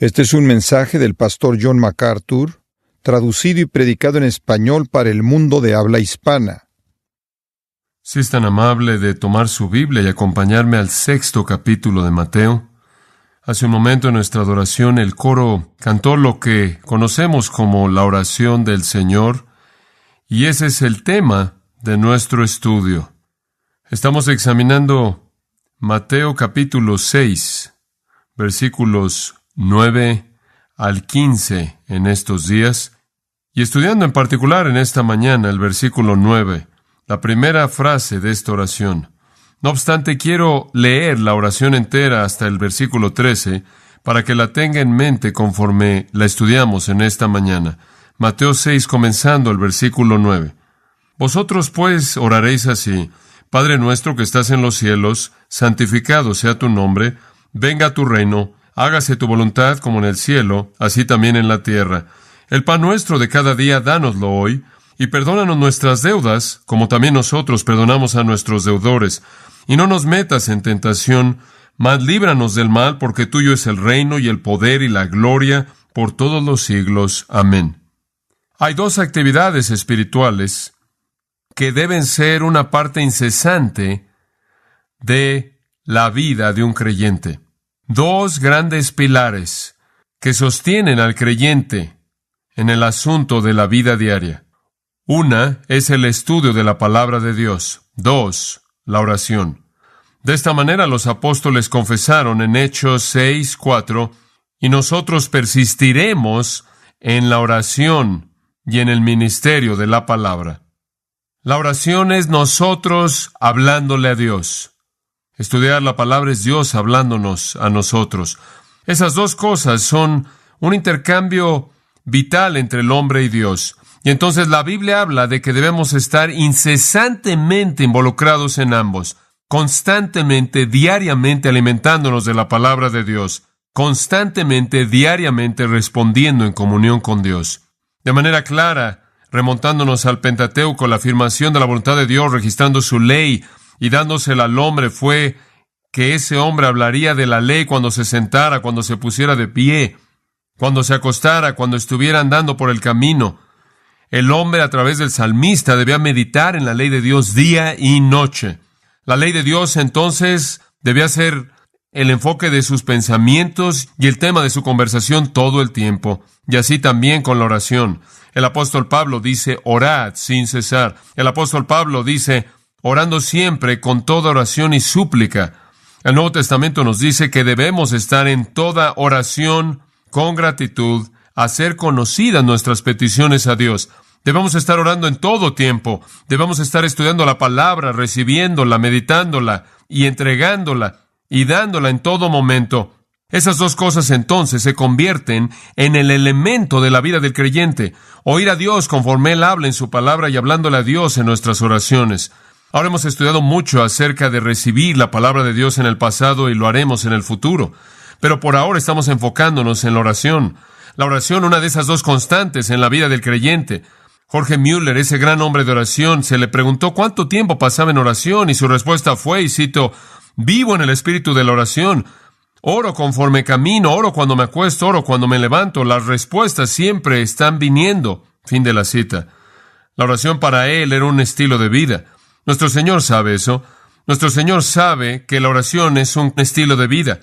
Este es un mensaje del pastor John MacArthur, traducido y predicado en español para el mundo de habla hispana. Si es tan amable de tomar su Biblia y acompañarme al 6º capítulo de Mateo. Hace un momento en nuestra adoración el coro cantó lo que conocemos como la oración del Señor, y ese es el tema de nuestro estudio. Estamos examinando Mateo capítulo 6, versículos 9 al 15 en estos días, y estudiando en particular en esta mañana el versículo 9, la primera frase de esta oración. No obstante, quiero leer la oración entera hasta el versículo 13 para que la tenga en mente conforme la estudiamos en esta mañana. Mateo 6, comenzando el versículo 9. Vosotros pues oraréis así: Padre nuestro que estás en los cielos, santificado sea tu nombre, venga tu reino, hágase tu voluntad como en el cielo, así también en la tierra. El pan nuestro de cada día, dánoslo hoy, y perdónanos nuestras deudas, como también nosotros perdonamos a nuestros deudores. Y no nos metas en tentación, mas líbranos del mal, porque tuyo es el reino y el poder y la gloria por todos los siglos. Amén. Hay dos actividades espirituales que deben ser una parte incesante de la vida de un creyente. Dos grandes pilares que sostienen al creyente en el asunto de la vida diaria. Una es el estudio de la palabra de Dios. Dos, la oración. De esta manera los apóstoles confesaron en Hechos 6:4, y nosotros persistiremos en la oración y en el ministerio de la palabra. La oración es nosotros hablándole a Dios. Estudiar la palabra es Dios hablándonos a nosotros. Esas dos cosas son un intercambio vital entre el hombre y Dios. Y entonces la Biblia habla de que debemos estar incesantemente involucrados en ambos, constantemente, diariamente alimentándonos de la palabra de Dios, constantemente, diariamente respondiendo en comunión con Dios. De manera clara, remontándonos al Pentateuco, la afirmación de la voluntad de Dios, registrando su ley y dándosela al hombre, fue que ese hombre hablaría de la ley cuando se sentara, cuando se pusiera de pie, cuando se acostara, cuando estuviera andando por el camino. El hombre, a través del salmista, debía meditar en la ley de Dios día y noche. La ley de Dios, entonces, debía ser el enfoque de sus pensamientos y el tema de su conversación todo el tiempo. Y así también con la oración. El apóstol Pablo dice, orad sin cesar. El apóstol Pablo dice, orando siempre con toda oración y súplica. El Nuevo Testamento nos dice que debemos estar en toda oración con gratitud, hacer conocidas nuestras peticiones a Dios. Debemos estar orando en todo tiempo. Debemos estar estudiando la palabra, recibiéndola, meditándola y entregándola y dándola en todo momento. Esas dos cosas entonces se convierten en el elemento de la vida del creyente. Oír a Dios conforme Él habla en su palabra y hablándole a Dios en nuestras oraciones. Ahora hemos estudiado mucho acerca de recibir la palabra de Dios en el pasado y lo haremos en el futuro. Pero por ahora estamos enfocándonos en la oración. La oración, una de esas dos constantes en la vida del creyente. Jorge Müller, ese gran hombre de oración, se le preguntó cuánto tiempo pasaba en oración y su respuesta fue, y cito, vivo en el espíritu de la oración. Oro conforme camino, oro cuando me acuesto, oro cuando me levanto. Las respuestas siempre están viniendo. Fin de la cita. La oración para él era un estilo de vida. Nuestro Señor sabe eso. Nuestro Señor sabe que la oración es un estilo de vida.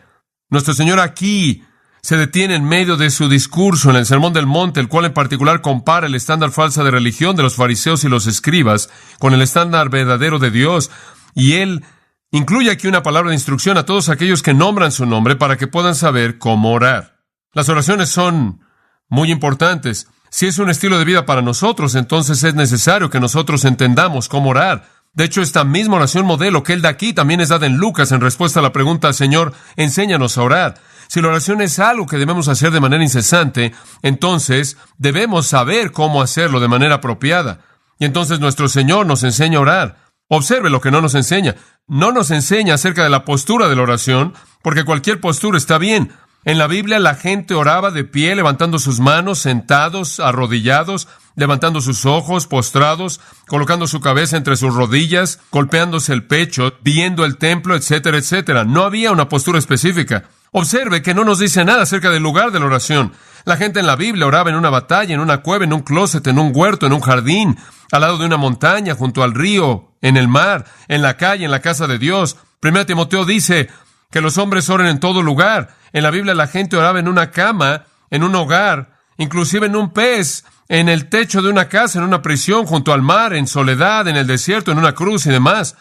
Nuestro Señor aquí se detiene en medio de su discurso en el Sermón del Monte, el cual en particular compara el estándar falsa de religión de los fariseos y los escribas con el estándar verdadero de Dios. Y Él incluye aquí una palabra de instrucción a todos aquellos que nombran su nombre para que puedan saber cómo orar. Las oraciones son muy importantes. Si es un estilo de vida para nosotros, entonces es necesario que nosotros entendamos cómo orar. De hecho, esta misma oración modelo que Él da aquí también es dada en Lucas en respuesta a la pregunta, Señor, enséñanos a orar. Si la oración es algo que debemos hacer de manera incesante, entonces debemos saber cómo hacerlo de manera apropiada. Y entonces nuestro Señor nos enseña a orar. Observe lo que no nos enseña. No nos enseña acerca de la postura de la oración, porque cualquier postura está bien. En la Biblia la gente oraba de pie, levantando sus manos, sentados, arrodillados, levantando sus ojos, postrados, colocando su cabeza entre sus rodillas, golpeándose el pecho, viendo el templo, etcétera, etcétera. No había una postura específica. Observe que no nos dice nada acerca del lugar de la oración. La gente en la Biblia oraba en una batalla, en una cueva, en un closet, en un huerto, en un jardín, al lado de una montaña, junto al río, en el mar, en la calle, en la casa de Dios. 1 Timoteo dice que los hombres oren en todo lugar. En la Biblia la gente oraba en una cama, en un hogar, inclusive en un pez, en el techo de una casa, en una prisión, junto al mar, en soledad, en el desierto, en una cruz y demás.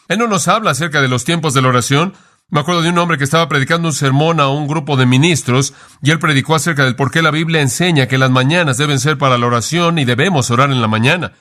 Él no nos habla acerca de los tiempos de la oración. Me acuerdo de un hombre que estaba predicando un sermón a un grupo de ministros y él predicó acerca del por qué la Biblia enseña que las mañanas deben ser para la oración y debemos orar en la mañana.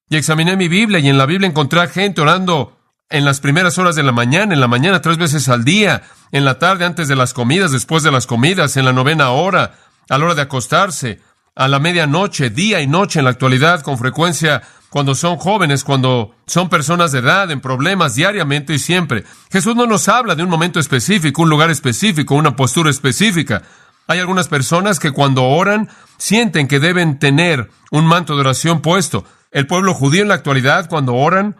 Y examiné mi Biblia y en la Biblia encontré a gente orando en las primeras horas de la mañana, en la mañana 3 veces al día, en la tarde antes de las comidas, después de las comidas, en la 9ª hora, a la hora de acostarse, a la medianoche, día y noche en la actualidad, con frecuencia cuando son jóvenes, cuando son personas de edad, en problemas, diariamente y siempre. Jesús no nos habla de un momento específico, un lugar específico, una postura específica. Hay algunas personas que cuando oran sienten que deben tener un manto de oración puesto. El pueblo judío en la actualidad, cuando oran,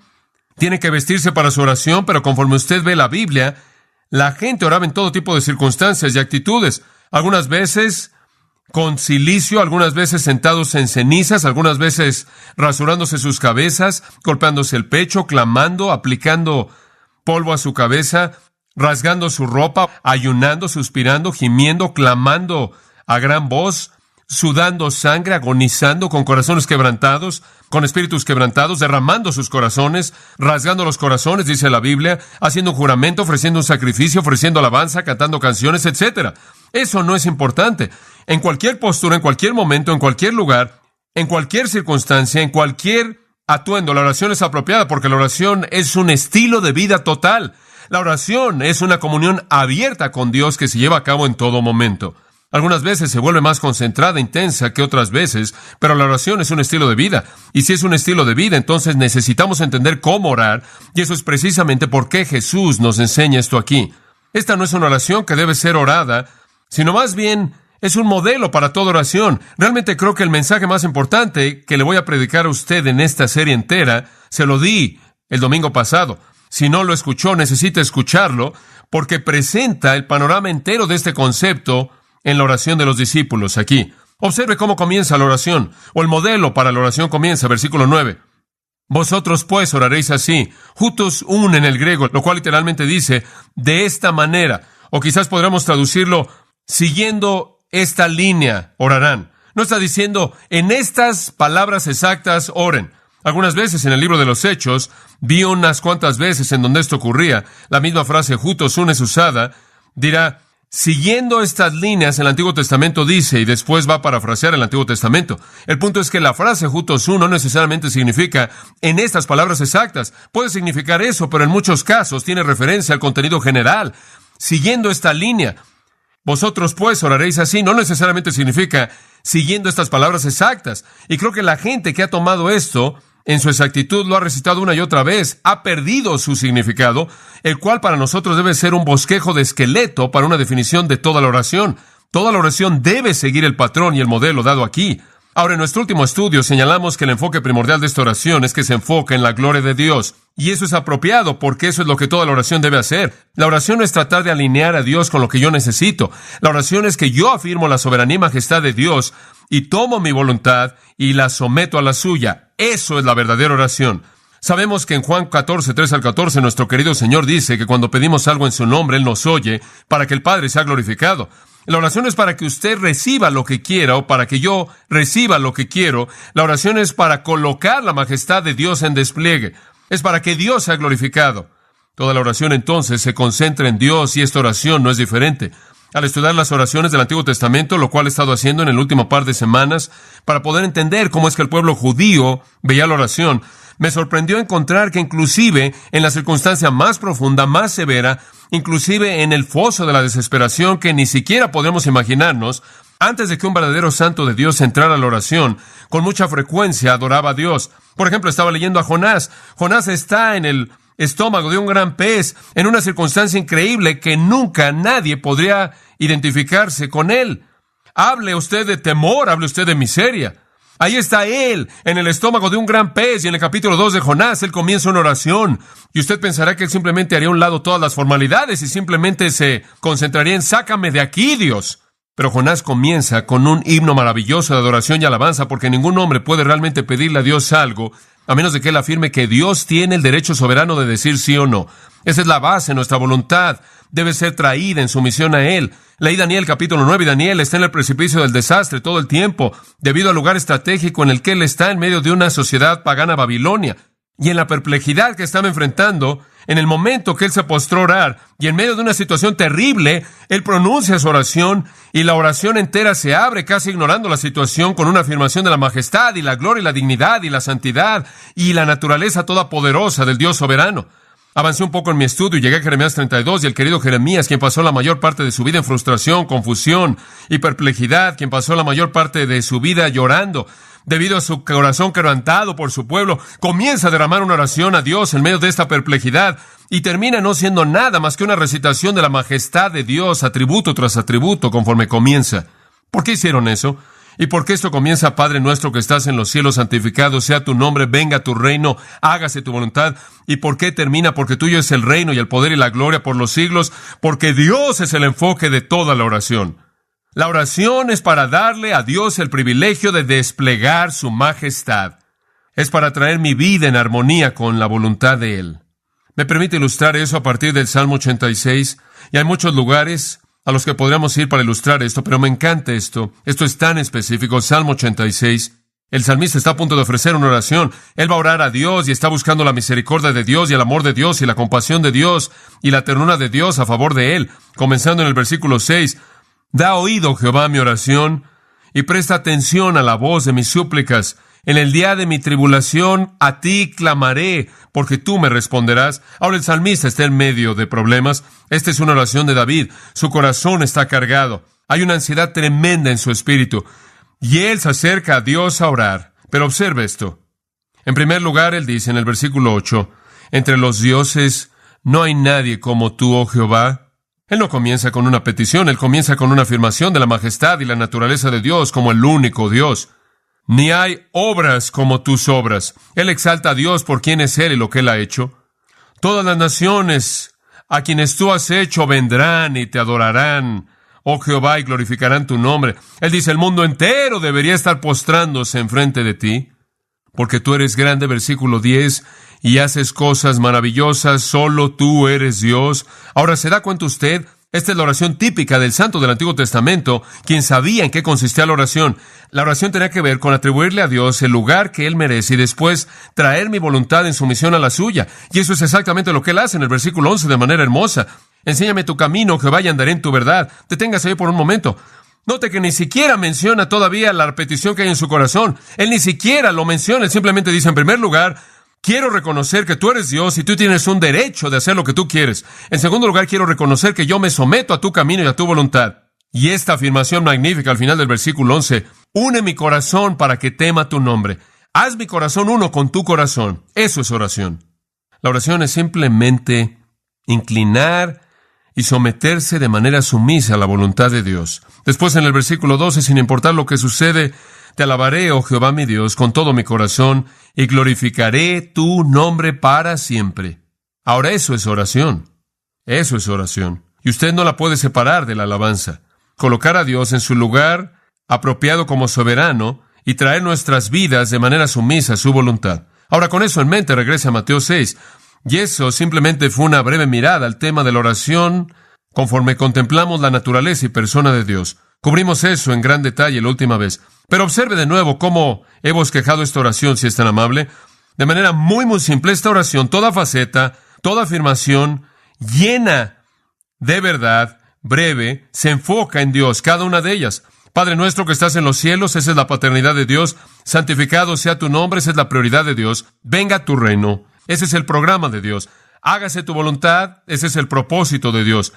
tiene que vestirse para su oración, pero conforme usted ve la Biblia, la gente oraba en todo tipo de circunstancias y actitudes. Algunas veces con cilicio, algunas veces sentados en cenizas, algunas veces rasurándose sus cabezas, golpeándose el pecho, clamando, aplicando polvo a su cabeza, rasgando su ropa, ayunando, suspirando, gimiendo, clamando a gran voz, sudando sangre, agonizando, con corazones quebrantados, con espíritus quebrantados, derramando sus corazones, rasgando los corazones, dice la Biblia, haciendo un juramento, ofreciendo un sacrificio, ofreciendo alabanza, cantando canciones, etcétera. Eso no es importante. En cualquier postura, en cualquier momento, en cualquier lugar, en cualquier circunstancia, en cualquier atuendo, la oración es apropiada porque la oración es un estilo de vida total. La oración es una comunión abierta con Dios que se lleva a cabo en todo momento. Algunas veces se vuelve más concentrada, intensa que otras veces, pero la oración es un estilo de vida. Y si es un estilo de vida, entonces necesitamos entender cómo orar, y eso es precisamente por qué Jesús nos enseña esto aquí. Esta no es una oración que debe ser orada, sino más bien es un modelo para toda oración. Realmente creo que el mensaje más importante que le voy a predicar a usted en esta serie entera, se lo di el domingo pasado. Si no lo escuchó, necesita escucharlo, porque presenta el panorama entero de este concepto en la oración de los discípulos aquí. Observe cómo comienza la oración, o el modelo para la oración comienza, versículo 9. Vosotros pues oraréis así, hutos un en el griego, lo cual literalmente dice, de esta manera, o quizás podríamos traducirlo, siguiendo esta línea orarán. No está diciendo, en estas palabras exactas oren. Algunas veces en el libro de los Hechos, vi unas cuantas veces en donde esto ocurría, la misma frase hutos un es usada, dirá, siguiendo estas líneas, el Antiguo Testamento dice, y después va a parafrasear el Antiguo Testamento. El punto es que la frase hutos un no necesariamente significa en estas palabras exactas. Puede significar eso, pero en muchos casos tiene referencia al contenido general. Siguiendo esta línea. Vosotros pues oraréis así, no necesariamente significa siguiendo estas palabras exactas. Y creo que la gente que ha tomado esto en su exactitud lo ha recitado una y otra vez, ha perdido su significado, el cual para nosotros debe ser un bosquejo de esqueleto para una definición de toda la oración. Toda la oración debe seguir el patrón y el modelo dado aquí. Ahora, en nuestro último estudio señalamos que el enfoque primordial de esta oración es que se enfoca en la gloria de Dios. Y eso es apropiado porque eso es lo que toda la oración debe hacer. La oración no es tratar de alinear a Dios con lo que yo necesito. La oración es que yo afirmo la soberanía y majestad de Dios y tomo mi voluntad y la someto a la suya. Eso es la verdadera oración. Sabemos que en Juan 14, 3 al 14, nuestro querido Señor dice que cuando pedimos algo en su nombre, Él nos oye para que el Padre sea glorificado. La oración es para que usted reciba lo que quiera o para que yo reciba lo que quiero. La oración es para colocar la majestad de Dios en despliegue. Es para que Dios sea glorificado. Toda la oración entonces se concentra en Dios y esta oración no es diferente. Al estudiar las oraciones del Antiguo Testamento, lo cual he estado haciendo en el último par de semanas, para poder entender cómo es que el pueblo judío veía la oración, me sorprendió encontrar que inclusive en la circunstancia más profunda, más severa, inclusive en el foso de la desesperación que ni siquiera podemos imaginarnos, antes de que un verdadero santo de Dios entrara a la oración, con mucha frecuencia adoraba a Dios. Por ejemplo, estaba leyendo a Jonás. Jonás está en el estómago de un gran pez, en una circunstancia increíble que nunca nadie podría identificarse con Él. Hable usted de temor, hable usted de miseria. Ahí está Él, en el estómago de un gran pez, y en el capítulo 2 de Jonás, Él comienza una oración. Y usted pensará que Él simplemente haría a un lado todas las formalidades y simplemente se concentraría en sácame de aquí, Dios. Pero Jonás comienza con un himno maravilloso de adoración y alabanza, porque ningún hombre puede realmente pedirle a Dios algo, a menos de que Él afirme que Dios tiene el derecho soberano de decir sí o no. Esa es la base. Nuestra voluntad debe ser traída en sumisión a Él. Leí Daniel capítulo 9 y Daniel está en el precipicio del desastre todo el tiempo, debido al lugar estratégico en el que él está en medio de una sociedad pagana Babilonia. Y en la perplejidad que estaba enfrentando, en el momento que él se postró a orar, y en medio de una situación terrible, él pronuncia su oración, y la oración entera se abre, casi ignorando la situación, con una afirmación de la majestad, y la gloria, y la dignidad, y la santidad, y la naturaleza todopoderosa del Dios soberano. Avancé un poco en mi estudio y llegué a Jeremías 32, y el querido Jeremías, quien pasó la mayor parte de su vida en frustración, confusión y perplejidad, quien pasó la mayor parte de su vida llorando, debido a su corazón quebrantado por su pueblo, comienza a derramar una oración a Dios en medio de esta perplejidad, y termina no siendo nada más que una recitación de la majestad de Dios, atributo tras atributo, conforme comienza. ¿Por qué hicieron eso? ¿Y por qué esto comienza? Padre nuestro que estás en los cielos, santificado sea tu nombre, venga tu reino, hágase tu voluntad. ¿Y por qué termina? Porque tuyo es el reino y el poder y la gloria por los siglos, porque Dios es el enfoque de toda la oración. La oración es para darle a Dios el privilegio de desplegar su majestad. Es para traer mi vida en armonía con la voluntad de Él. Me permite ilustrar eso a partir del Salmo 86, y hay muchos lugares a los que podríamos ir para ilustrar esto, pero me encanta esto. Esto es tan específico. Salmo 86. El salmista está a punto de ofrecer una oración. Él va a orar a Dios y está buscando la misericordia de Dios y el amor de Dios y la compasión de Dios y la ternura de Dios a favor de él. Comenzando en el versículo 6. Da oído, Jehová, a mi oración y presta atención a la voz de mis súplicas. En el día de mi tribulación a ti clamaré, porque tú me responderás. Ahora el salmista está en medio de problemas. Esta es una oración de David. Su corazón está cargado. Hay una ansiedad tremenda en su espíritu. Y él se acerca a Dios a orar. Pero observe esto. En primer lugar, él dice en el versículo 8, entre los dioses no hay nadie como tú, oh Jehová. Él no comienza con una petición, él comienza con una afirmación de la majestad y la naturaleza de Dios como el único Dios. Ni hay obras como tus obras. Él exalta a Dios por quién es Él y lo que Él ha hecho. Todas las naciones a quienes tú has hecho vendrán y te adorarán, oh Jehová, y glorificarán tu nombre. Él dice, el mundo entero debería estar postrándose enfrente de ti, porque tú eres grande, versículo 10, y haces cosas maravillosas, solo tú eres Dios. Ahora, ¿se da cuenta usted? Esta es la oración típica del santo del Antiguo Testamento, quien sabía en qué consistía la oración. La oración tenía que ver con atribuirle a Dios el lugar que Él merece y después traer mi voluntad en sumisión a la suya. Y eso es exactamente lo que Él hace en el versículo 11 de manera hermosa. Enséñame tu camino, Jehová, y andaré en tu verdad. Deténgase ahí por un momento. Note que ni siquiera menciona todavía la petición que hay en su corazón. Él ni siquiera lo menciona. Él simplemente dice, en primer lugar, quiero reconocer que tú eres Dios y tú tienes un derecho de hacer lo que tú quieres. En segundo lugar, quiero reconocer que yo me someto a tu camino y a tu voluntad. Y esta afirmación magnífica al final del versículo 11, une mi corazón para que tema tu nombre. Haz mi corazón uno con tu corazón. Eso es oración. La oración es simplemente inclinar y someterse de manera sumisa a la voluntad de Dios. Después en el versículo 12, sin importar lo que sucede, te alabaré, oh Jehová mi Dios, con todo mi corazón, y glorificaré tu nombre para siempre. Ahora eso es oración. Eso es oración. Y usted no la puede separar de la alabanza. Colocar a Dios en su lugar apropiado como soberano y traer nuestras vidas de manera sumisa a su voluntad. Ahora, con eso en mente, regrese a Mateo 6. Y eso simplemente fue una breve mirada al tema de la oración conforme contemplamos la naturaleza y persona de Dios. Cubrimos eso en gran detalle la última vez. Pero observe de nuevo cómo he bosquejado esta oración, si es tan amable. De manera muy, muy simple, esta oración, toda faceta, toda afirmación, llena de verdad, breve, se enfoca en Dios, cada una de ellas. Padre nuestro que estás en los cielos, esa es la paternidad de Dios. Santificado sea tu nombre, esa es la prioridad de Dios. Venga tu reino, ese es el programa de Dios. Hágase tu voluntad, ese es el propósito de Dios.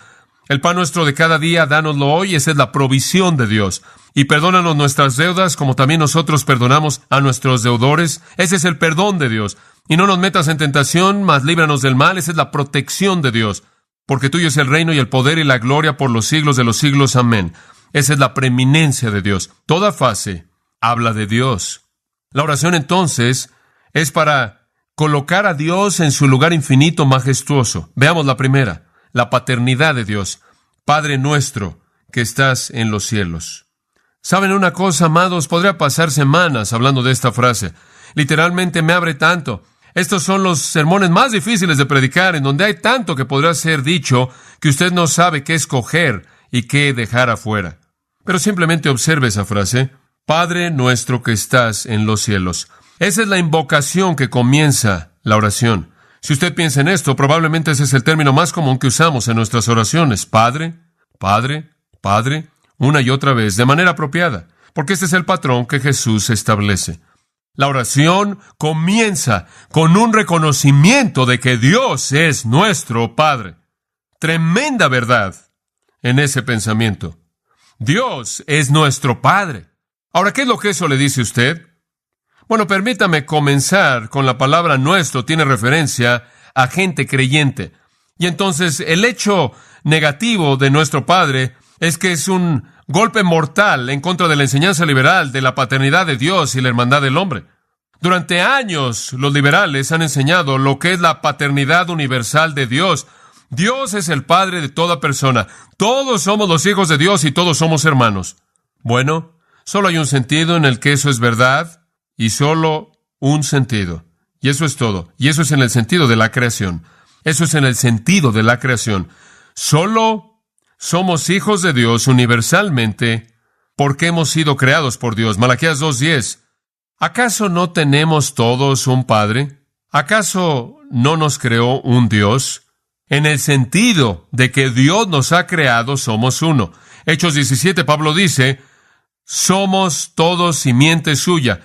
El pan nuestro de cada día, dánoslo hoy, esa es la provisión de Dios. Y perdónanos nuestras deudas, como también nosotros perdonamos a nuestros deudores. Ese es el perdón de Dios. Y no nos metas en tentación, mas líbranos del mal, esa es la protección de Dios. porque tuyo es el reino y el poder y la gloria por los siglos de los siglos. Amén. Esa es la preeminencia de Dios. Toda fase habla de Dios. La oración entonces es para colocar a Dios en su lugar infinito, majestuoso. Veamos la primera, la paternidad de Dios. Padre nuestro que estás en los cielos. ¿Saben una cosa, amados? Podría pasar semanas hablando de esta frase. Literalmente me abre tanto. Estos son los sermones más difíciles de predicar, en donde hay tanto que podrá ser dicho que usted no sabe qué escoger y qué dejar afuera. Pero simplemente observe esa frase. Padre nuestro que estás en los cielos. Esa es la invocación que comienza la oración. Si usted piensa en esto, probablemente ese es el término más común que usamos en nuestras oraciones. Padre, Padre, Padre, una y otra vez, de manera apropiada, porque este es el patrón que Jesús establece. La oración comienza con un reconocimiento de que Dios es nuestro Padre. Tremenda verdad en ese pensamiento. Dios es nuestro Padre. Ahora, ¿qué es lo que eso le dice a usted? Bueno, permítame comenzar con la palabra nuestro. Tiene referencia a gente creyente. Y entonces, el hecho negativo de nuestro Padre es que es un golpe mortal en contra de la enseñanza liberal de la paternidad de Dios y la hermandad del hombre. Durante años, los liberales han enseñado lo que es la paternidad universal de Dios. Dios es el Padre de toda persona. Todos somos los hijos de Dios y todos somos hermanos. Bueno, solo hay un sentido en el que eso es verdad, y solo un sentido. Y eso es todo. Y eso es en el sentido de la creación. Eso es en el sentido de la creación. Solo somos hijos de Dios universalmente porque hemos sido creados por Dios. Malaquías 2:10. ¿Acaso no tenemos todos un Padre? ¿Acaso no nos creó un Dios? En el sentido de que Dios nos ha creado, somos uno. Hechos 17, Pablo dice, somos todos simiente suya.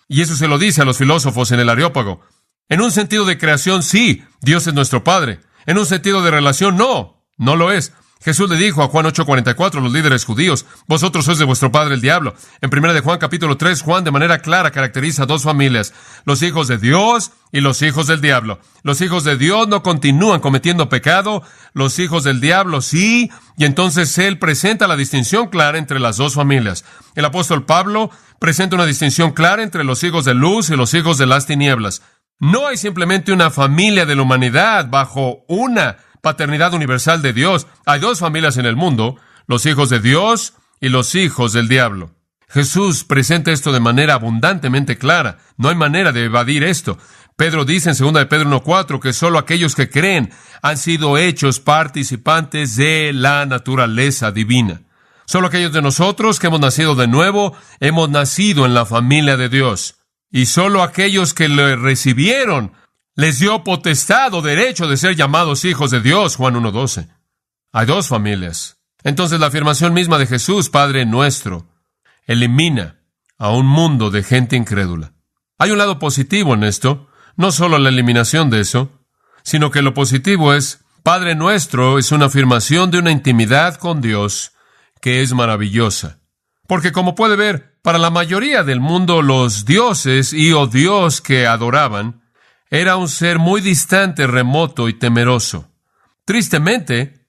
Y eso se lo dice a los filósofos en el Areópago. En un sentido de creación, sí, Dios es nuestro Padre. En un sentido de relación, no lo es. Jesús le dijo a Juan 8:44 a los líderes judíos, vosotros sois de vuestro padre el diablo. En 1 de Juan capítulo 3, Juan de manera clara caracteriza a dos familias, los hijos de Dios y los hijos del diablo. Los hijos de Dios no continúan cometiendo pecado, los hijos del diablo sí, y entonces él presenta la distinción clara entre las dos familias. El apóstol Pablo presenta una distinción clara entre los hijos de luz y los hijos de las tinieblas. No hay simplemente una familia de la humanidad bajo una paternidad universal de Dios. Hay dos familias en el mundo, los hijos de Dios y los hijos del diablo. Jesús presenta esto de manera abundantemente clara. No hay manera de evadir esto. Pedro dice en 2 de Pedro 1:4 que solo aquellos que creen han sido hechos participantes de la naturaleza divina. Solo aquellos de nosotros que hemos nacido de nuevo, hemos nacido en la familia de Dios. Y solo aquellos que le recibieron les dio potestad o derecho de ser llamados hijos de Dios, Juan 1:12. Hay dos familias. Entonces la afirmación misma de Jesús, Padre nuestro, elimina a un mundo de gente incrédula. Hay un lado positivo en esto, no solo la eliminación de eso, sino que lo positivo es, Padre nuestro es una afirmación de una intimidad con Dios que es maravillosa. Porque como puede ver, para la mayoría del mundo los dioses y o Dios que adoraban era un ser muy distante, remoto y temeroso. Tristemente,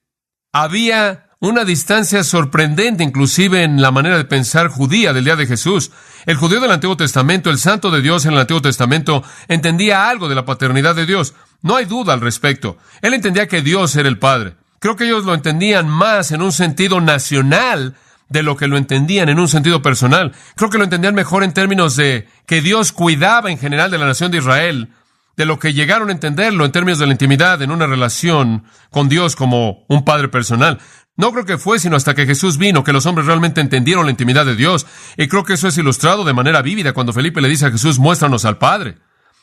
había una distancia sorprendente inclusive en la manera de pensar judía del día de Jesús. El judío del Antiguo Testamento, el santo de Dios en el Antiguo Testamento, entendía algo de la paternidad de Dios. No hay duda al respecto. Él entendía que Dios era el Padre. Creo que ellos lo entendían más en un sentido nacional de lo que lo entendían en un sentido personal. Creo que lo entendían mejor en términos de que Dios cuidaba en general de la nación de Israel, de lo que llegaron a entenderlo en términos de la intimidad en una relación con Dios como un Padre personal. No creo que fue sino hasta que Jesús vino que los hombres realmente entendieron la intimidad de Dios. Y creo que eso es ilustrado de manera vívida cuando Felipe le dice a Jesús, muéstranos al Padre.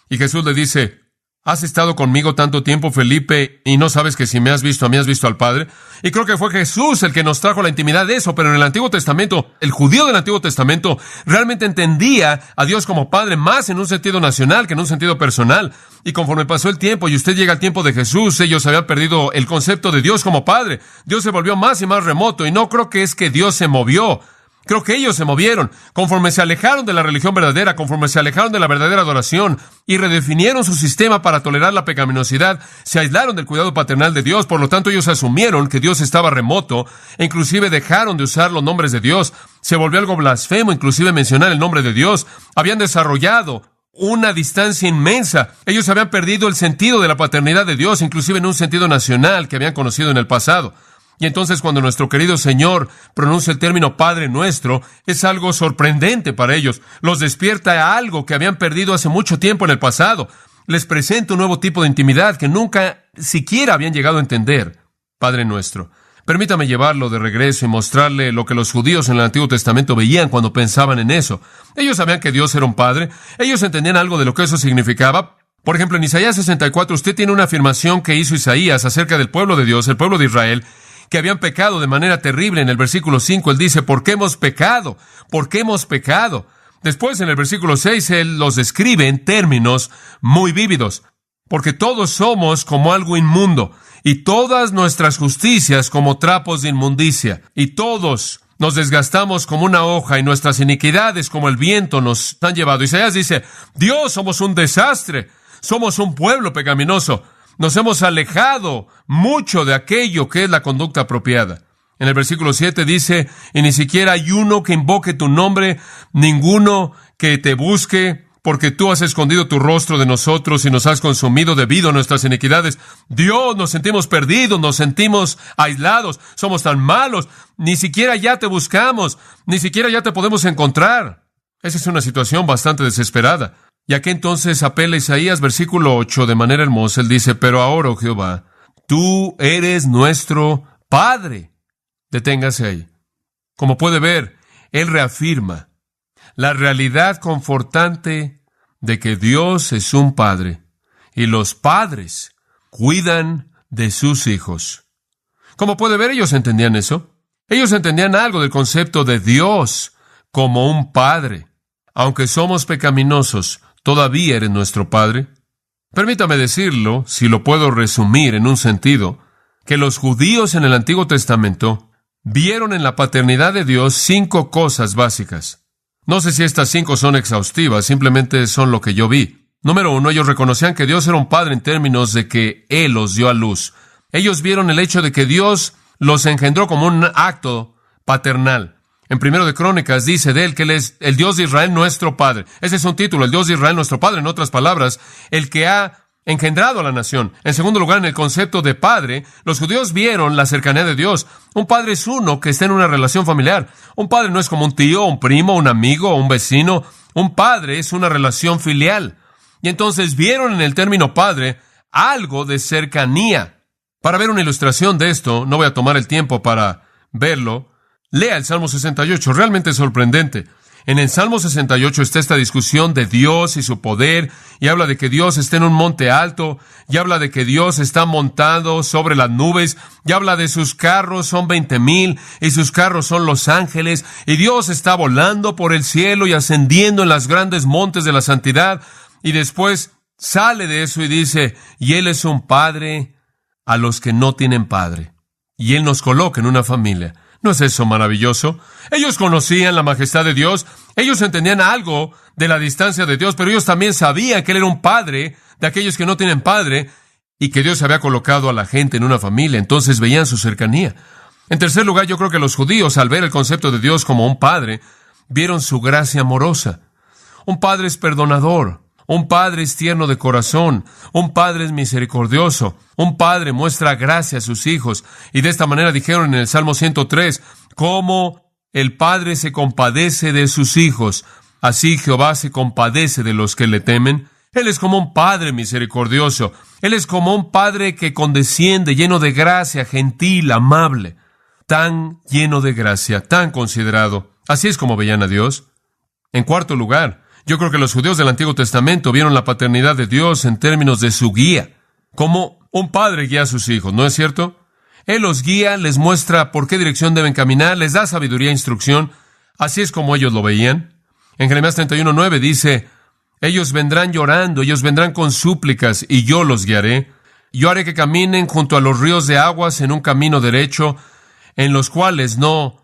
Y Jesús le dice, ¿has estado conmigo tanto tiempo, Felipe, y no sabes que si me has visto a mí, has visto al Padre? Y creo que fue Jesús el que nos trajo la intimidad de eso, pero en el Antiguo Testamento, el judío del Antiguo Testamento realmente entendía a Dios como Padre más en un sentido nacional que en un sentido personal. Y conforme pasó el tiempo y usted llega al tiempo de Jesús, ellos habían perdido el concepto de Dios como Padre. Dios se volvió más y más remoto, y no creo que es que Dios se movió. Creo que ellos se movieron conforme se alejaron de la religión verdadera, conforme se alejaron de la verdadera adoración y redefinieron su sistema para tolerar la pecaminosidad. Se aislaron del cuidado paternal de Dios, por lo tanto ellos asumieron que Dios estaba remoto e inclusive dejaron de usar los nombres de Dios. Se volvió algo blasfemo inclusive mencionar el nombre de Dios. Habían desarrollado una distancia inmensa. Ellos habían perdido el sentido de la paternidad de Dios, inclusive en un sentido nacional que habían conocido en el pasado. Y entonces cuando nuestro querido Señor pronuncia el término Padre Nuestro, es algo sorprendente para ellos. Los despierta a algo que habían perdido hace mucho tiempo en el pasado. Les presenta un nuevo tipo de intimidad que nunca siquiera habían llegado a entender. Padre Nuestro. Permítame llevarlo de regreso y mostrarle lo que los judíos en el Antiguo Testamento veían cuando pensaban en eso. Ellos sabían que Dios era un Padre. Ellos entendían algo de lo que eso significaba. Por ejemplo, en Isaías 64, usted tiene una afirmación que hizo Isaías acerca del pueblo de Dios, el pueblo de Israel, que habían pecado de manera terrible. En el versículo 5, él dice, ¿por qué hemos pecado? ¿Por qué hemos pecado? Después, en el versículo 6, él los describe en términos muy vívidos. Porque todos somos como algo inmundo, y todas nuestras justicias como trapos de inmundicia, y todos nos desgastamos como una hoja, y nuestras iniquidades como el viento nos han llevado. Isaías dice, Dios, somos un desastre, somos un pueblo pecaminoso. Nos hemos alejado mucho de aquello que es la conducta apropiada. En el versículo 7 dice, y ni siquiera hay uno que invoque tu nombre, ninguno que te busque, porque tú has escondido tu rostro de nosotros y nos has consumido debido a nuestras iniquidades. Dios, nos sentimos perdidos, nos sentimos aislados, somos tan malos, ni siquiera ya te buscamos, ni siquiera ya te podemos encontrar. Esa es una situación bastante desesperada. Y aquí entonces apela Isaías, versículo 8, de manera hermosa. Él dice, pero ahora, oh Jehová, tú eres nuestro Padre. Deténgase ahí. Como puede ver, él reafirma la realidad confortante de que Dios es un Padre y los padres cuidan de sus hijos. Como puede ver, ellos entendían eso. Ellos entendían algo del concepto de Dios como un Padre. Aunque somos pecaminosos, ¿todavía eres nuestro Padre? Permítame decirlo, si lo puedo resumir en un sentido, que los judíos en el Antiguo Testamento vieron en la paternidad de Dios 5 cosas básicas. No sé si estas 5 son exhaustivas, simplemente son lo que yo vi. Número 1, ellos reconocían que Dios era un Padre en términos de que Él los dio a luz. Ellos vieron el hecho de que Dios los engendró como un acto paternal. En 1 de Crónicas dice de Él que Él es el Dios de Israel, nuestro Padre. Ese es un título, el Dios de Israel, nuestro Padre. En otras palabras, el que ha engendrado a la nación. En segundo lugar, en el concepto de padre, los judíos vieron la cercanía de Dios. Un padre es uno que está en una relación familiar. Un padre no es como un tío, un primo, un amigo, un vecino. Un padre es una relación filial. Y entonces vieron en el término padre algo de cercanía. Para ver una ilustración de esto, no voy a tomar el tiempo para verlo. Lea el Salmo 68, realmente sorprendente. En el Salmo 68 está esta discusión de Dios y su poder, y habla de que Dios está en un monte alto, y habla de que Dios está montado sobre las nubes, y habla de sus carros son 20,000, y sus carros son los ángeles, y Dios está volando por el cielo y ascendiendo en las grandes montes de la santidad, y después sale de eso y dice, y Él es un padre a los que no tienen padre, y Él nos coloca en una familia. ¿No es eso maravilloso? Ellos conocían la majestad de Dios, ellos entendían algo de la distancia de Dios, pero ellos también sabían que Él era un padre de aquellos que no tienen padre y que Dios había colocado a la gente en una familia, entonces veían su cercanía. En tercer lugar, yo creo que los judíos, al ver el concepto de Dios como un padre, vieron su gracia amorosa. Un padre es perdonador, un padre es tierno de corazón, un padre es misericordioso, un padre muestra gracia a sus hijos. Y de esta manera dijeron en el Salmo 103, cómo el padre se compadece de sus hijos, así Jehová se compadece de los que le temen. Él es como un padre misericordioso, Él es como un padre que condesciende, lleno de gracia, gentil, amable, tan lleno de gracia, tan considerado. Así es como veían a Dios. En cuarto lugar, yo creo que los judíos del Antiguo Testamento vieron la paternidad de Dios en términos de su guía, como un padre guía a sus hijos, ¿no es cierto? Él los guía, les muestra por qué dirección deben caminar, les da sabiduría e instrucción. Así es como ellos lo veían. En Jeremías 31:9 dice, ellos vendrán llorando, ellos vendrán con súplicas, y yo los guiaré. Yo haré que caminen junto a los ríos de aguas en un camino derecho, en los cuales no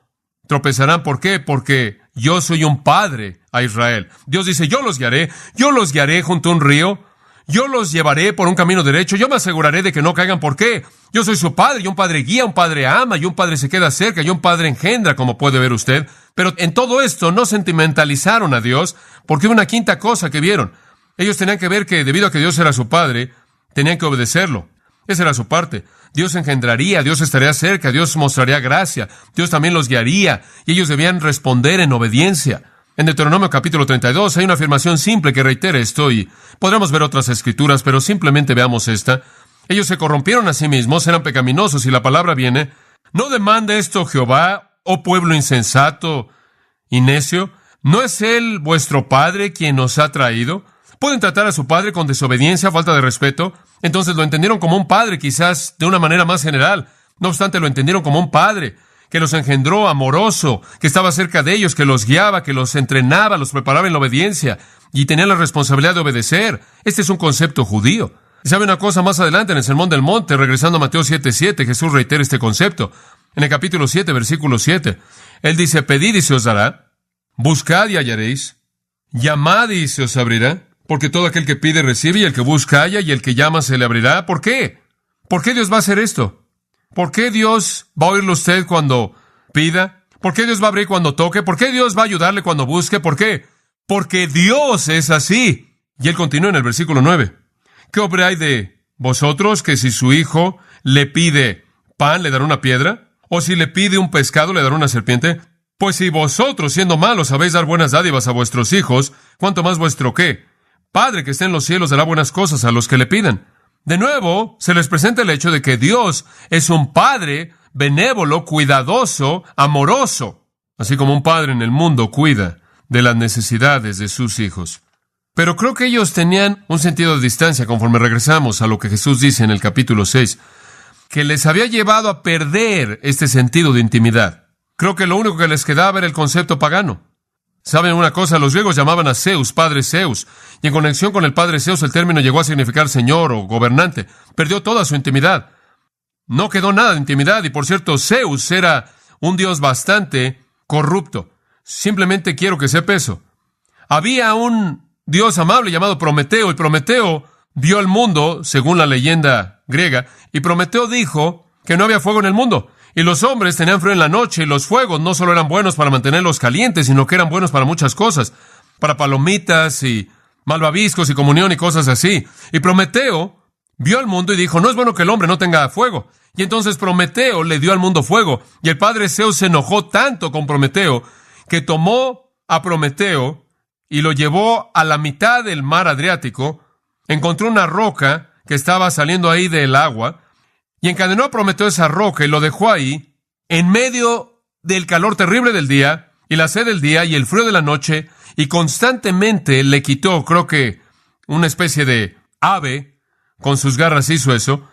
tropezarán. ¿Por qué? Porque yo soy un padre a Israel. Dios dice, yo los guiaré junto a un río, yo los llevaré por un camino derecho, yo me aseguraré de que no caigan. ¿Por qué? Yo soy su padre, y un padre guía, un padre ama, y un padre se queda cerca, y un padre engendra, como puede ver usted. Pero en todo esto no sentimentalizaron a Dios, porque hubo una quinta cosa que vieron. Ellos tenían que ver que, debido a que Dios era su padre, tenían que obedecerlo. Esa era su parte. Dios engendraría, Dios estaría cerca, Dios mostraría gracia, Dios también los guiaría, y ellos debían responder en obediencia. En Deuteronomio capítulo 32 hay una afirmación simple que reitera esto, y podremos ver otras escrituras, pero simplemente veamos esta. Ellos se corrompieron a sí mismos, eran pecaminosos, y la palabra viene, ¿no demanda esto Jehová, oh pueblo insensato y necio? ¿No es Él vuestro Padre quien os ha traído? ¿Pueden tratar a su padre con desobediencia, falta de respeto? Entonces lo entendieron como un padre, quizás de una manera más general. No obstante, lo entendieron como un padre que los engendró, amoroso, que estaba cerca de ellos, que los guiaba, que los entrenaba, los preparaba en la obediencia, y tenía la responsabilidad de obedecer. Este es un concepto judío. Y sabe una cosa, más adelante en el Sermón del Monte, regresando a Mateo 7:7, Jesús reitera este concepto. En el capítulo 7, versículo 7, Él dice, pedid y se os dará, buscad y hallaréis, llamad y se os abrirá. Porque todo aquel que pide recibe, y el que busca halla, y el que llama se le abrirá. ¿Por qué? ¿Por qué Dios va a hacer esto? ¿Por qué Dios va a oírle usted cuando pida? ¿Por qué Dios va a abrir cuando toque? ¿Por qué Dios va a ayudarle cuando busque? ¿Por qué? Porque Dios es así. Y él continúa en el versículo 9. ¿Qué hombre hay de vosotros que si su hijo le pide pan, le dará una piedra? ¿O si le pide un pescado, le dará una serpiente? Pues si vosotros, siendo malos, sabéis dar buenas dádivas a vuestros hijos, ¿cuánto más vuestro qué? Padre que está en los cielos dará buenas cosas a los que le pidan. De nuevo, se les presenta el hecho de que Dios es un Padre benévolo, cuidadoso, amoroso, así como un padre en el mundo cuida de las necesidades de sus hijos. Pero creo que ellos tenían un sentido de distancia conforme regresamos a lo que Jesús dice en el capítulo 6, que les había llevado a perder este sentido de intimidad. Creo que lo único que les quedaba era el concepto pagano. ¿Saben una cosa? Los griegos llamaban a Zeus, padre Zeus, y en conexión con el padre Zeus el término llegó a significar señor o gobernante. Perdió toda su intimidad. No quedó nada de intimidad, y por cierto, Zeus era un dios bastante corrupto. Simplemente quiero que sepa eso. Había un dios amable llamado Prometeo, y Prometeo vio el mundo, según la leyenda griega, y Prometeo dijo que no había fuego en el mundo. Y los hombres tenían frío en la noche, y los fuegos no solo eran buenos para mantenerlos calientes, sino que eran buenos para muchas cosas, para palomitas y malvaviscos y comunión y cosas así. Y Prometeo vio al mundo y dijo, no es bueno que el hombre no tenga fuego. Y entonces Prometeo le dio al mundo fuego, y el padre Zeus se enojó tanto con Prometeo, que tomó a Prometeo y lo llevó a la mitad del mar Adriático, encontró una roca que estaba saliendo ahí del agua, y encadenó a Prometeo esa roca y lo dejó ahí, en medio del calor terrible del día, y la sed del día, y el frío de la noche, y constantemente le quitó, creo que una especie de ave, con sus garras hizo eso,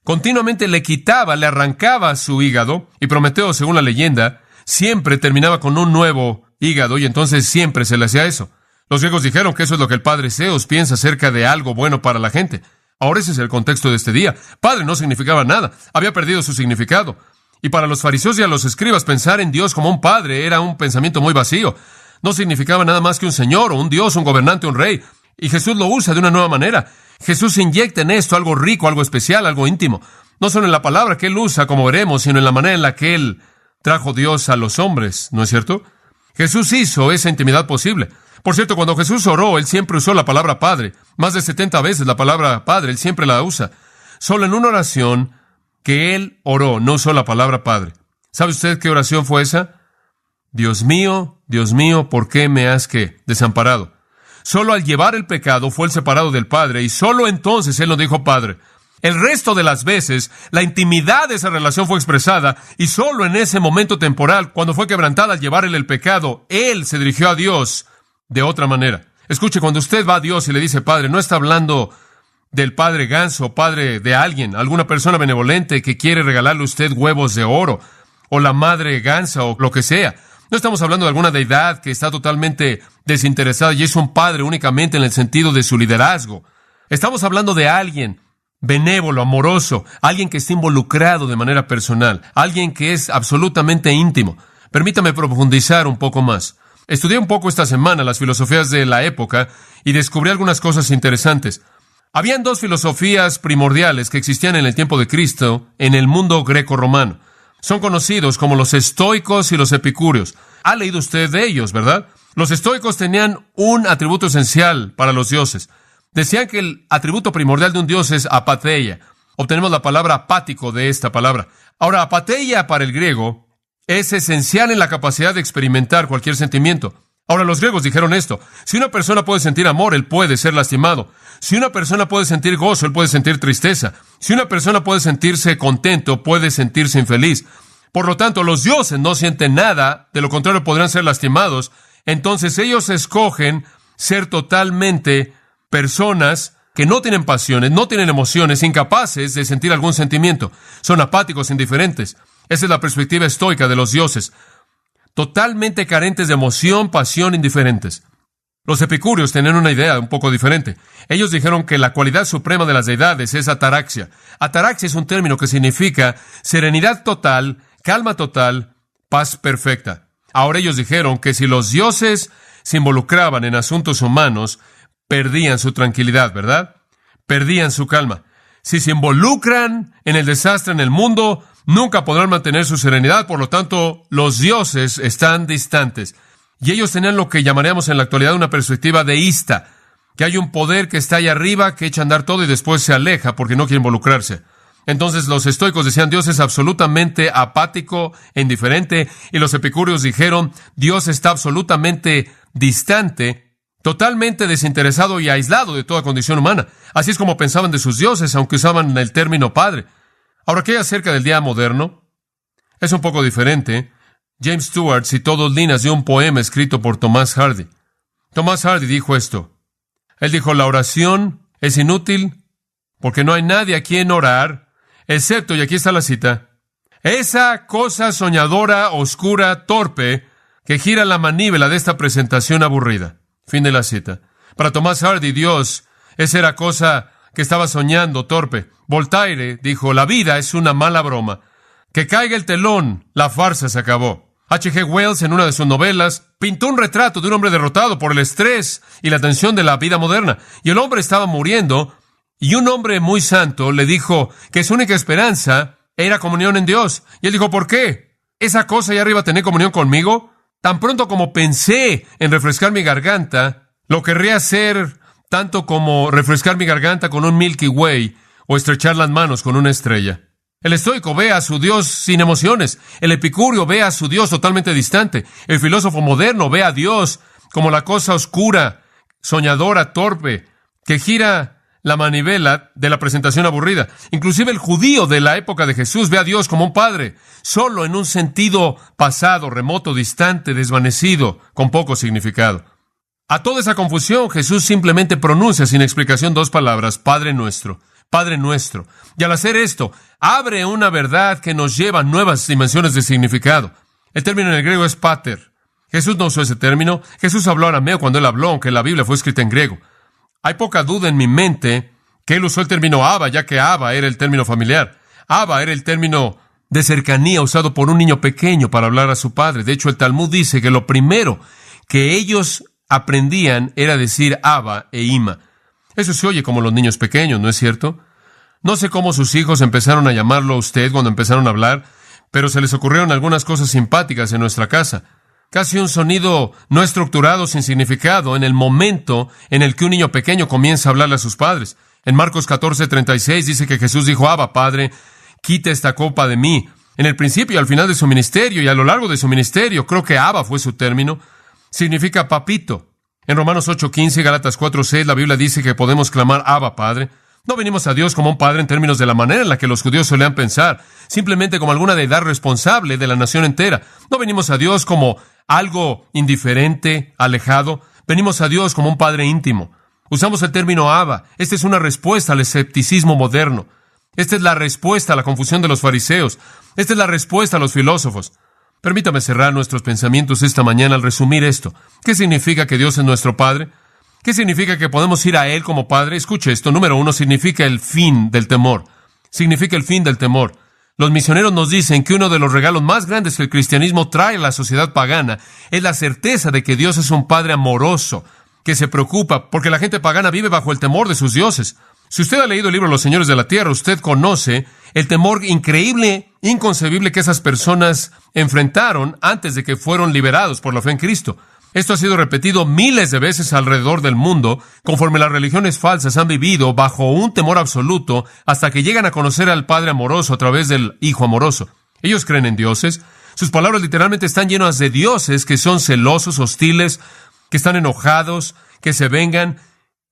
continuamente le quitaba, le arrancaba su hígado, y Prometeo, según la leyenda, siempre terminaba con un nuevo hígado, y entonces siempre se le hacía eso. Los griegos dijeron que eso es lo que el padre Zeus piensa acerca de algo bueno para la gente. Ahora ese es el contexto de este día. Padre no significaba nada, había perdido su significado. Y para los fariseos y a los escribas, pensar en Dios como un padre era un pensamiento muy vacío. No significaba nada más que un señor, o un dios, un gobernante, un rey. Y Jesús lo usa de una nueva manera. Jesús inyecta en esto algo rico, algo especial, algo íntimo. No solo en la palabra que Él usa, como veremos, sino en la manera en la que Él trajo Dios a los hombres, ¿no es cierto? Jesús hizo esa intimidad posible. Por cierto, cuando Jesús oró, Él siempre usó la palabra Padre. Más de 70 veces la palabra Padre, Él siempre la usa. Solo en una oración que Él oró, no usó la palabra Padre. ¿Sabe usted qué oración fue esa? Dios mío, ¿por qué me has desamparado? Solo al llevar el pecado fue Él separado del Padre, y solo entonces Él nos dijo Padre. El resto de las veces, la intimidad de esa relación fue expresada, y solo en ese momento temporal, cuando fue quebrantada al llevar Él el pecado, Él se dirigió a Dios de otra manera. Escuche, cuando usted va a Dios y le dice Padre, no está hablando del padre ganso, padre de alguien, alguna persona benevolente que quiere regalarle a usted huevos de oro, o la madre gansa, o lo que sea. No estamos hablando de alguna deidad que está totalmente desinteresada y es un padre únicamente en el sentido de su liderazgo. Estamos hablando de alguien benévolo, amoroso, alguien que está involucrado de manera personal, alguien que es absolutamente íntimo. Permítame profundizar un poco más. Estudié un poco esta semana las filosofías de la época y descubrí algunas cosas interesantes. Habían dos filosofías primordiales que existían en el tiempo de Cristo en el mundo greco-romano. Son conocidos como los estoicos y los epicúreos. Ha leído usted de ellos, ¿verdad? Los estoicos tenían un atributo esencial para los dioses. Decían que el atributo primordial de un dios es apatheia. Obtenemos la palabra apático de esta palabra. Ahora, apatheia para el griego es esencial en la capacidad de experimentar cualquier sentimiento. Ahora, los griegos dijeron esto: si una persona puede sentir amor, él puede ser lastimado. Si una persona puede sentir gozo, él puede sentir tristeza. Si una persona puede sentirse contento, puede sentirse infeliz. Por lo tanto, los dioses no sienten nada, de lo contrario podrán ser lastimados. Entonces ellos escogen ser totalmente personas que no tienen pasiones, no tienen emociones, incapaces de sentir algún sentimiento. Son apáticos, indiferentes. Esa es la perspectiva estoica de los dioses. Totalmente carentes de emoción, pasión, indiferentes. Los epicúreos tenían una idea un poco diferente. Ellos dijeron que la cualidad suprema de las deidades es ataraxia. Ataraxia es un término que significa serenidad total, calma total, paz perfecta. Ahora ellos dijeron que si los dioses se involucraban en asuntos humanos, perdían su tranquilidad, ¿verdad? Perdían su calma. Si se involucran en el desastre en el mundo, nunca podrán mantener su serenidad. Por lo tanto, los dioses están distantes. Y ellos tenían lo que llamaríamos en la actualidad una perspectiva deísta, que hay un poder que está ahí arriba, que echa a andar todo y después se aleja porque no quiere involucrarse. Entonces los estoicos decían Dios es absolutamente apático e indiferente, y los epicúreos dijeron Dios está absolutamente distante, totalmente desinteresado y aislado de toda condición humana. Así es como pensaban de sus dioses, aunque usaban el término padre. Ahora, ¿qué hay acerca del día moderno? Es un poco diferente. James Stewart citó 2 líneas de un poema escrito por Thomas Hardy. Thomas Hardy dijo esto. Él dijo, la oración es inútil porque no hay nadie a quien orar, excepto, y aquí está la cita, esa cosa soñadora, oscura, torpe, que gira la manívela de esta presentación aburrida. Fin de la cita. Para Thomas Hardy, Dios, esa era cosa que estaba soñando, torpe. Voltaire dijo, la vida es una mala broma. Que caiga el telón, la farsa se acabó. H.G. Wells, en una de sus novelas, pintó un retrato de un hombre derrotado por el estrés y la tensión de la vida moderna. Y el hombre estaba muriendo, y un hombre muy santo le dijo que su única esperanza era comunión en Dios. Y él dijo, ¿por qué? ¿Esa cosa allá arriba tener comunión conmigo? Tan pronto como pensé en refrescar mi garganta, lo querría hacer tanto como refrescar mi garganta con un Milky Way o estrechar las manos con una estrella. El estoico ve a su Dios sin emociones. El epicúreo ve a su Dios totalmente distante. El filósofo moderno ve a Dios como la cosa oscura, soñadora, torpe, que gira la manivela de la presentación aburrida. Inclusive el judío de la época de Jesús ve a Dios como un padre, solo en un sentido pasado, remoto, distante, desvanecido, con poco significado. A toda esa confusión, Jesús simplemente pronuncia sin explicación 2 palabras, Padre nuestro. Padre nuestro. Y al hacer esto, abre una verdad que nos lleva a nuevas dimensiones de significado. El término en el griego es pater. Jesús no usó ese término. Jesús habló arameo cuando él habló, aunque la Biblia fue escrita en griego. Hay poca duda en mi mente que él usó el término Abba, ya que Abba era el término familiar. Abba era el término de cercanía usado por un niño pequeño para hablar a su padre. De hecho, el Talmud dice que lo primero que ellos aprendían era decir Abba e Ima. Eso se oye como los niños pequeños, ¿no es cierto? No sé cómo sus hijos empezaron a llamarlo a usted cuando empezaron a hablar, pero se les ocurrieron algunas cosas simpáticas en nuestra casa. Casi un sonido no estructurado, sin significado, en el momento en el que un niño pequeño comienza a hablarle a sus padres. En Marcos 14:36 dice que Jesús dijo, Abba, Padre, quita esta copa de mí. En el principio y al final de su ministerio y a lo largo de su ministerio, creo que Abba fue su término, significa papito. En Romanos 8:15 y Gálatas 4:6 la Biblia dice que podemos clamar Abba, Padre. No venimos a Dios como un padre en términos de la manera en la que los judíos solían pensar, simplemente como alguna deidad responsable de la nación entera. No venimos a Dios como algo indiferente, alejado. Venimos a Dios como un padre íntimo. Usamos el término Abba. Esta es una respuesta al escepticismo moderno. Esta es la respuesta a la confusión de los fariseos. Esta es la respuesta a los filósofos. Permítame cerrar nuestros pensamientos esta mañana al resumir esto. ¿Qué significa que Dios es nuestro Padre? ¿Qué significa que podemos ir a Él como Padre? Escuche esto. Número 1, significa el fin del temor. Significa el fin del temor. Los misioneros nos dicen que uno de los regalos más grandes que el cristianismo trae a la sociedad pagana es la certeza de que Dios es un Padre amoroso, que se preocupa, porque la gente pagana vive bajo el temor de sus dioses. Si usted ha leído el libro Los Señores de la Tierra, usted conoce el temor increíble, inconcebible que esas personas enfrentaron antes de que fueron liberados por la fe en Cristo. Esto ha sido repetido miles de veces alrededor del mundo, conforme las religiones falsas han vivido bajo un temor absoluto hasta que llegan a conocer al Padre amoroso a través del Hijo amoroso. Ellos creen en dioses. Sus palabras literalmente están llenas de dioses que son celosos, hostiles, que están enojados, que se vengan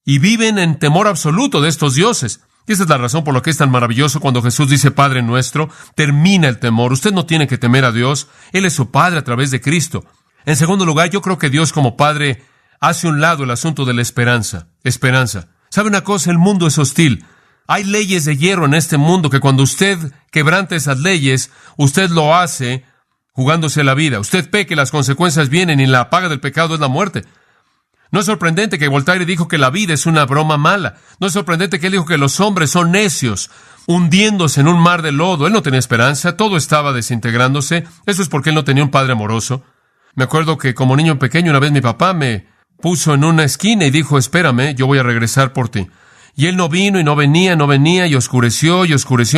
y viven en temor absoluto de estos dioses. Y esa es la razón por la que es tan maravilloso cuando Jesús dice Padre nuestro, termina el temor. Usted no tiene que temer a Dios. Él es su Padre a través de Cristo. En segundo lugar, yo creo que Dios como Padre hace a un lado el asunto de la esperanza. Esperanza. ¿Sabe una cosa? El mundo es hostil. Hay leyes de hierro en este mundo que cuando usted quebranta esas leyes, usted lo hace jugándose la vida. Usted peca y las consecuencias vienen y la paga del pecado es la muerte. No es sorprendente que Voltaire dijo que la vida es una broma mala. No es sorprendente que él dijo que los hombres son necios, hundiéndose en un mar de lodo. Él no tenía esperanza, todo estaba desintegrándose. Eso es porque él no tenía un padre amoroso. Me acuerdo que como niño pequeño una vez mi papá me puso en una esquina y dijo, espérame, yo voy a regresar por ti. Y él no vino y no venía y oscureció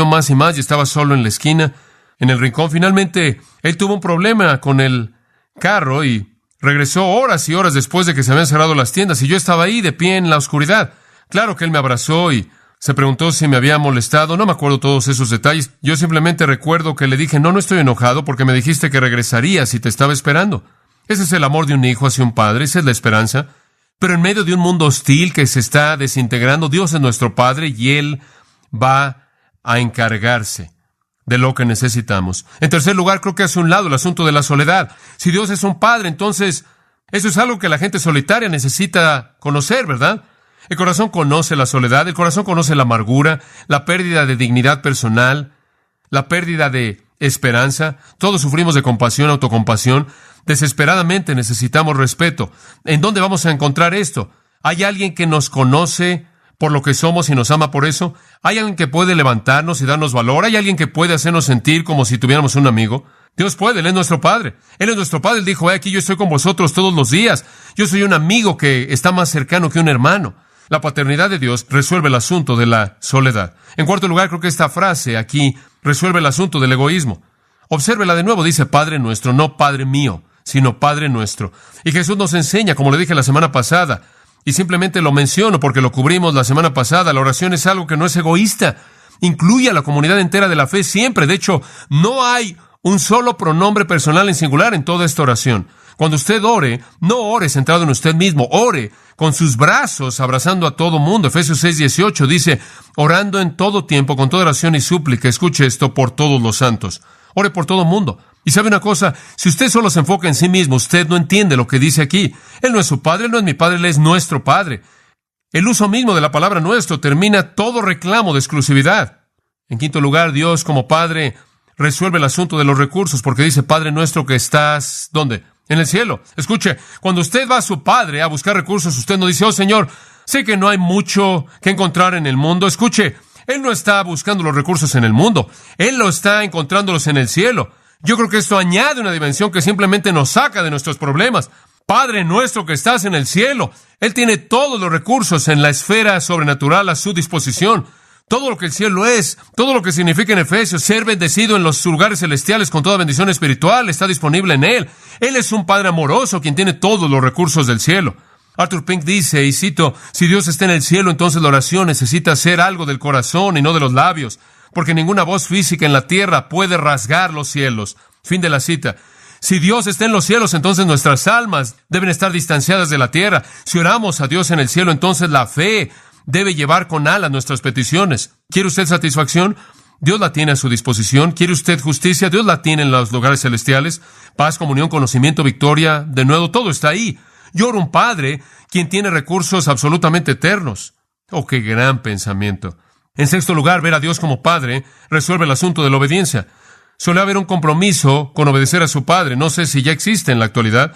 más y más y estaba solo en la esquina, en el rincón. Finalmente, él tuvo un problema con el carro y regresó horas y horas después de que se habían cerrado las tiendas y yo estaba ahí de pie en la oscuridad. Claro que él me abrazó y se preguntó si me había molestado. No me acuerdo todos esos detalles. Yo simplemente recuerdo que le dije, no estoy enojado porque me dijiste que regresarías y te estaba esperando. Ese es el amor de un hijo hacia un padre, esa es la esperanza. Pero en medio de un mundo hostil que se está desintegrando, Dios es nuestro Padre y Él va a encargarse de lo que necesitamos. En tercer lugar, creo que hace un lado el asunto de la soledad. Si Dios es un Padre, entonces eso es algo que la gente solitaria necesita conocer, ¿verdad? El corazón conoce la soledad, el corazón conoce la amargura, la pérdida de dignidad personal, la pérdida de esperanza. Todos sufrimos de compasión, autocompasión. Desesperadamente necesitamos respeto. ¿En dónde vamos a encontrar esto? ¿Hay alguien que nos conoce por lo que somos y nos ama por eso? ¿Hay alguien que puede levantarnos y darnos valor? ¿Hay alguien que puede hacernos sentir como si tuviéramos un amigo? Dios puede, Él es nuestro Padre. Él es nuestro Padre. Él dijo, aquí yo estoy con vosotros todos los días. Yo soy un amigo que está más cercano que un hermano. La paternidad de Dios resuelve el asunto de la soledad. En cuarto lugar, creo que esta frase aquí resuelve el asunto del egoísmo. Obsérvela de nuevo, dice Padre nuestro, no Padre mío, sino Padre nuestro. Y Jesús nos enseña, como le dije la semana pasada, y simplemente lo menciono porque lo cubrimos la semana pasada, la oración es algo que no es egoísta. Incluye a la comunidad entera de la fe siempre. De hecho, no hay un solo pronombre personal en singular en toda esta oración. Cuando usted ore, no ore centrado en usted mismo, ore con sus brazos abrazando a todo mundo. Efesios 6:18 dice, orando en todo tiempo, con toda oración y súplica, escuche esto, por todos los santos. Ore por todo mundo. Y sabe una cosa, si usted solo se enfoca en sí mismo, usted no entiende lo que dice aquí. Él no es su Padre, Él no es mi Padre, Él es nuestro Padre. El uso mismo de la palabra nuestro termina todo reclamo de exclusividad. En quinto lugar, Dios como Padre resuelve el asunto de los recursos, porque dice, Padre nuestro que estás, ¿dónde? En el cielo. Escuche, cuando usted va a su Padre a buscar recursos, usted no dice, oh Señor, sé que no hay mucho que encontrar en el mundo. Escuche, Él no está buscando los recursos en el mundo. Él lo está encontrándolos en el cielo. Yo creo que esto añade una dimensión que simplemente nos saca de nuestros problemas. Padre nuestro que estás en el cielo. Él tiene todos los recursos en la esfera sobrenatural a su disposición. Todo lo que el cielo es, todo lo que significa en Efesios, ser bendecido en los lugares celestiales con toda bendición espiritual, está disponible en Él. Él es un Padre amoroso quien tiene todos los recursos del cielo. Arthur Pink dice, y cito, si Dios está en el cielo, entonces la oración necesita ser algo del corazón y no de los labios, porque ninguna voz física en la tierra puede rasgar los cielos. Fin de la cita. Si Dios está en los cielos, entonces nuestras almas deben estar distanciadas de la tierra. Si oramos a Dios en el cielo, entonces la fe debe llevar con alas nuestras peticiones. ¿Quiere usted satisfacción? Dios la tiene a su disposición. ¿Quiere usted justicia? Dios la tiene en los lugares celestiales. Paz, comunión, conocimiento, victoria. De nuevo, todo está ahí. Yo oro a un Padre quien tiene recursos absolutamente eternos. Oh, qué gran pensamiento. En sexto lugar, ver a Dios como Padre resuelve el asunto de la obediencia. Suele haber un compromiso con obedecer a su Padre. No sé si ya existe en la actualidad.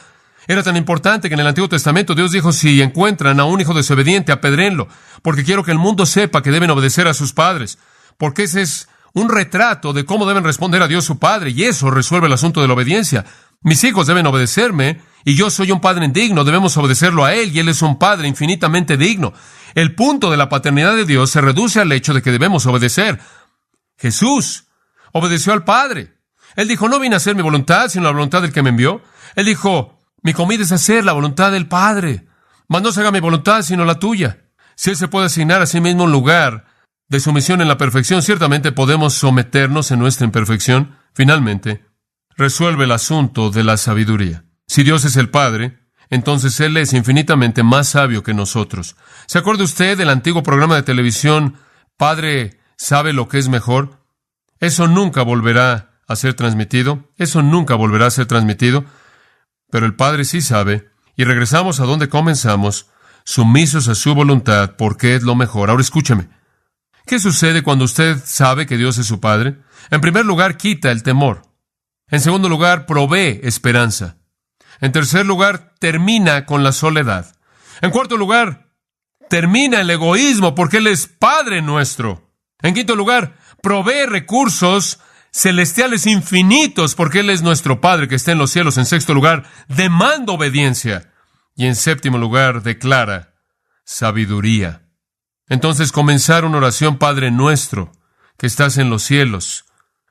Era tan importante que en el Antiguo Testamento Dios dijo, si encuentran a un hijo desobediente, apedréenlo, porque quiero que el mundo sepa que deben obedecer a sus padres, porque ese es un retrato de cómo deben responder a Dios su Padre, y eso resuelve el asunto de la obediencia. Mis hijos deben obedecerme, y yo soy un padre indigno, debemos obedecerlo a Él, y Él es un padre infinitamente digno. El punto de la paternidad de Dios se reduce al hecho de que debemos obedecer. Jesús obedeció al Padre. Él dijo, no vine a hacer mi voluntad, sino la voluntad del que me envió. Él dijo, mi comida es hacer la voluntad del Padre. Mas no se haga mi voluntad, sino la tuya. Si Él se puede asignar a sí mismo un lugar de sumisión en la perfección, ciertamente podemos someternos en nuestra imperfección. Finalmente, resuelve el asunto de la sabiduría. Si Dios es el Padre, entonces Él es infinitamente más sabio que nosotros. ¿Se acuerda usted del antiguo programa de televisión, Padre sabe lo que es mejor? Eso nunca volverá a ser transmitido. Eso nunca volverá a ser transmitido. Pero el Padre sí sabe. Y regresamos a donde comenzamos, sumisos a su voluntad, porque es lo mejor. Ahora escúcheme. ¿Qué sucede cuando usted sabe que Dios es su Padre? En primer lugar, quita el temor. En segundo lugar, provee esperanza. En tercer lugar, termina con la soledad. En cuarto lugar, termina el egoísmo, porque Él es Padre nuestro. En quinto lugar, provee recursos celestiales infinitos, porque Él es nuestro Padre que está en los cielos. En sexto lugar, demanda obediencia. Y en séptimo lugar, declara sabiduría. Entonces, comenzar una oración, Padre nuestro, que estás en los cielos,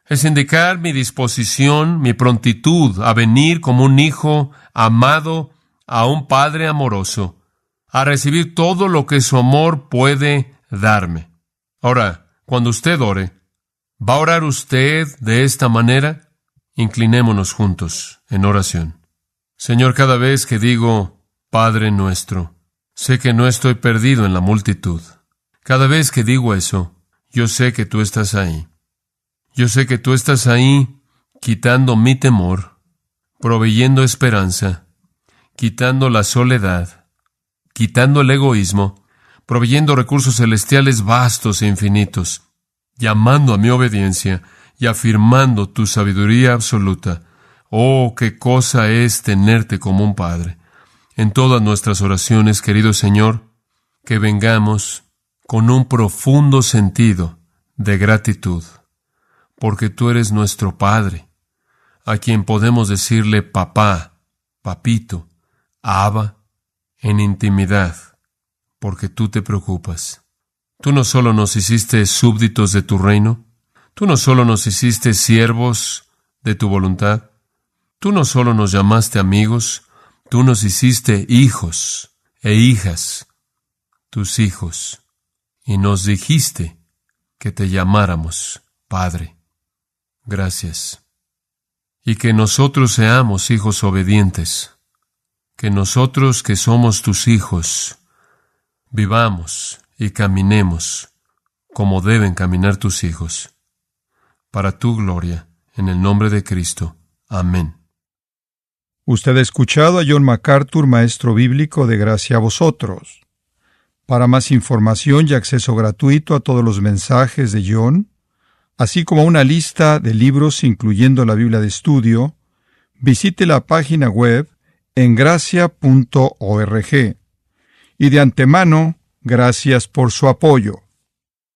es indicar mi disposición, mi prontitud a venir como un hijo amado a un Padre amoroso, a recibir todo lo que su amor puede darme. Ahora, cuando usted ore, ¿va a orar usted de esta manera? Inclinémonos juntos en oración. Señor, cada vez que digo Padre nuestro, sé que no estoy perdido en la multitud. Cada vez que digo eso, yo sé que tú estás ahí. Yo sé que tú estás ahí quitando mi temor, proveyendo esperanza, quitando la soledad, quitando el egoísmo, proveyendo recursos celestiales vastos e infinitos, llamando a mi obediencia y afirmando tu sabiduría absoluta. Oh, qué cosa es tenerte como un Padre. En todas nuestras oraciones, querido Señor, que vengamos con un profundo sentido de gratitud, porque tú eres nuestro Padre, a quien podemos decirle papá, papito, Abba, en intimidad, porque tú te preocupas. Tú no solo nos hiciste súbditos de tu reino, tú no solo nos hiciste siervos de tu voluntad, tú no solo nos llamaste amigos, tú nos hiciste hijos e hijas, tus hijos, y nos dijiste que te llamáramos Padre. Gracias. Y que nosotros seamos hijos obedientes, que nosotros que somos tus hijos, vivamos y caminemos como deben caminar tus hijos, para tu gloria, en el nombre de Cristo. Amén. Usted ha escuchado a John MacArthur, maestro bíblico de Gracia a Vosotros. Para más información y acceso gratuito a todos los mensajes de John, así como una lista de libros incluyendo la Biblia de estudio, visite la página web en gracia.org. Y de antemano, gracias por su apoyo.